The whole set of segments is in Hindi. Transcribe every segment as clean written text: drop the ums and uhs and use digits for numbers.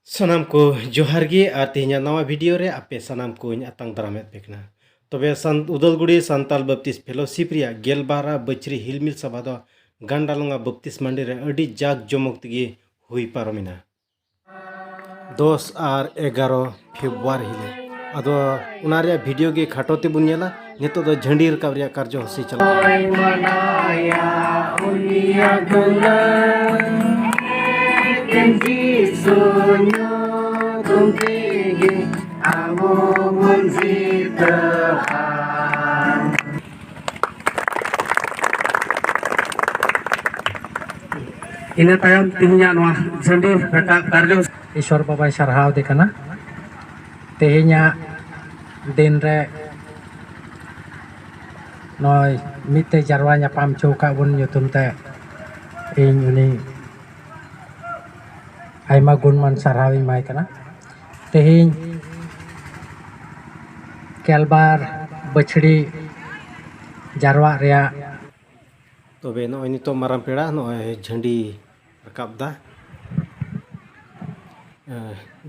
Sanam ko johar gi artinya nawa video re ape sanam ko atang daramet pekna. Tobe Udalguri Santal Baptist Fellowship ria gelbara bachri hilmil sabado gandalunga Baptist mandire adi jag jomok tigi hui paromina. 10 আর 11 ফেব্রুয়ারি হিলে আদো উনারিয়া ভিডিও গে খাটোতে বুনিয়ালা নিতো দো ঝন্ডির কাবরিয়া কার্যসূচী চলা ina tayong tinya noa sendi karyo Ishwar Baba sarhaw dekana tehnya dinre noi mite jarwanya pam choka bun yutum te ing uni aima gunman sarhawi mai kana tehing kelbar bachdi jarwa rea tobe no ini to maram peda no झंडी rakab da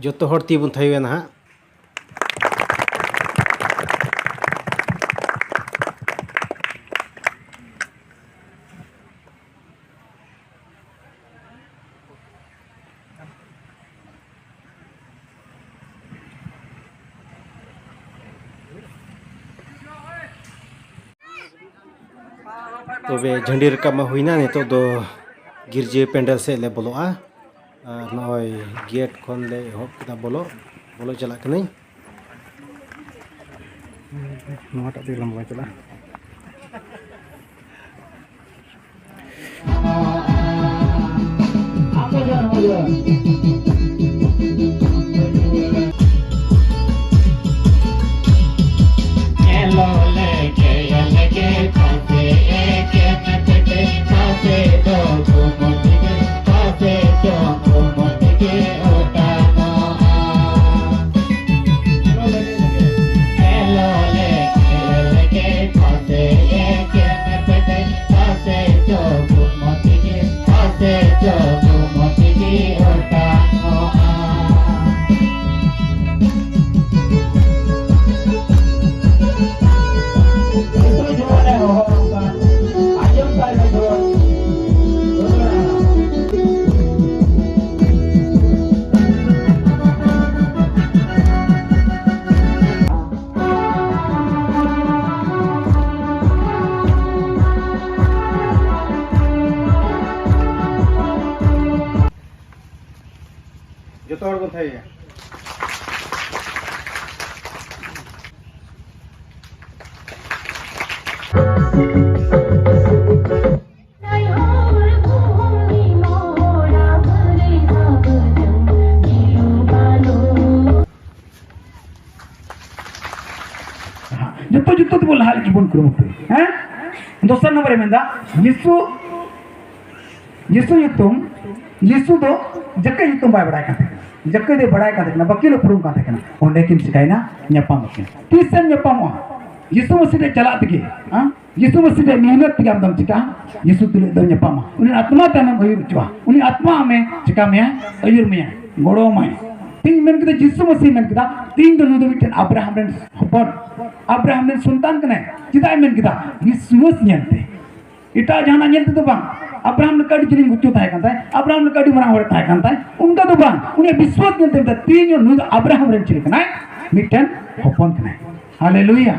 joto hor ti bun thaywen ha tobe झंडी rakab ma huina ne to do गिरजे pandal से ले बोलो नय गेट खन ले हब किता बोलो बोलो चला कने नोटा दे लंबा चला joto hor bun thaya जुत्तो तो बोल हाल जीवन कुरुमुते हैं दोसर नंबर में दा यीशु यीशु दो जक्के युतुम बाय बड़ाय काते जक्के दे बड़ाय काते ना बकीलो पुरुम काते ना ओंडे किन सिकायना न्यापाम बकिन तीसन न्यापामो यीशु मसीह दे चला तगे हां यीशु मसीह दे मेहनत तगे आमदम चिका यीशु तुले दो न्यापाम उनी आत्मा तने अयुर चवा उनी आत्मा में चिका में अयुर में गोड़ो में तीन मन के यीशु मसीह मन के तीन दो नुदो बिटन अब्राहम रे हपन अब्राहम रे सुल्तान कने चिदा मन के विश्वास नियंते इटा जाना नियंते तो बांग अब्राहम ने कड़ी चिलिंग गुच्चो थाय कांता है अब्राहम ने कड़ी मरा होरे थाय कांता है उनका तो बांग उन्हें विश्वास नियंते तीन जो नुद अब्राहम रे चिलिंग कने मिटन हपन कने हालेलुया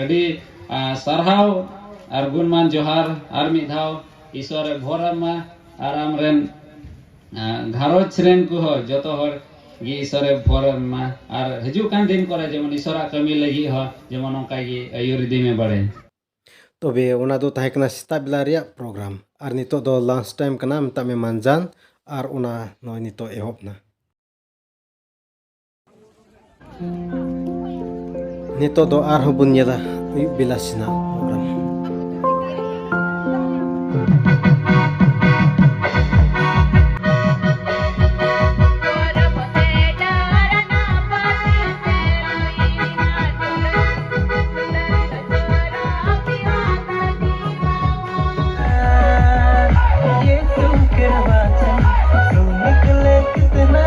अडी सरहाव आर गुणमान जोहार आर मिधाव ईश्वर भोरमा आराम रेन घारोज रेन को हो जतो हर गी ईश्वर भोरमा आर हजू कान दिन करे जेमन ईश्वरा कमी लगी हो जेमन ओंका गी अयुरिदी में बड़े tobe ona do tahe kana sita bila ria program ar nito do lunch time kana mta me manjan ar ona no nito ehop na nito do ar hubun yada bilasina program ये तुम के बातें तुम निकले कितना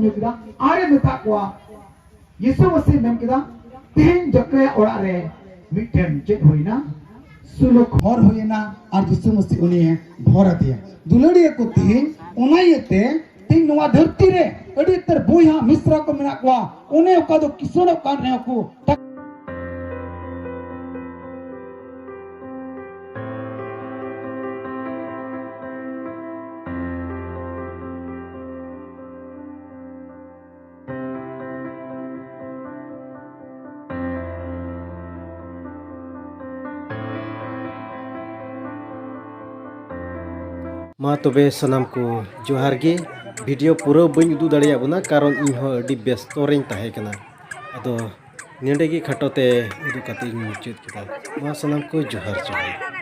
ᱧᱩ ᱠᱮᱫᱟ ᱟᱨᱮ ᱢᱮᱛᱟ ᱠᱚᱣᱟ ᱭᱤᱥᱩ ᱢᱟᱥᱤ ᱢᱮᱱ ᱠᱮᱫᱟ ᱛᱮᱦᱮᱧ ᱡᱚᱠᱮ ᱚᱲᱟᱜ ᱨᱮ ᱢᱤᱫᱴᱮᱱ ᱪᱮᱫ ᱦᱩᱭᱱᱟ सुलूक भर होना और यीशु मसीह उन्हें भर दिया दुलड़िया को तीन उनायते तीन नवा धरती रे अड़ी तर बुया मिश्रा को मेना को उन्हें का दो किसनो कान रे को मा तबे सनाम को जोहार गे वीडियो पूरा बन उदू दाड़िया बना कारण इन हो अडी व्यस्त रें ताहे कना अदो नेडे गे खटोते उदू काते मुचाद केदा मा सनाम को जोहार जोहार।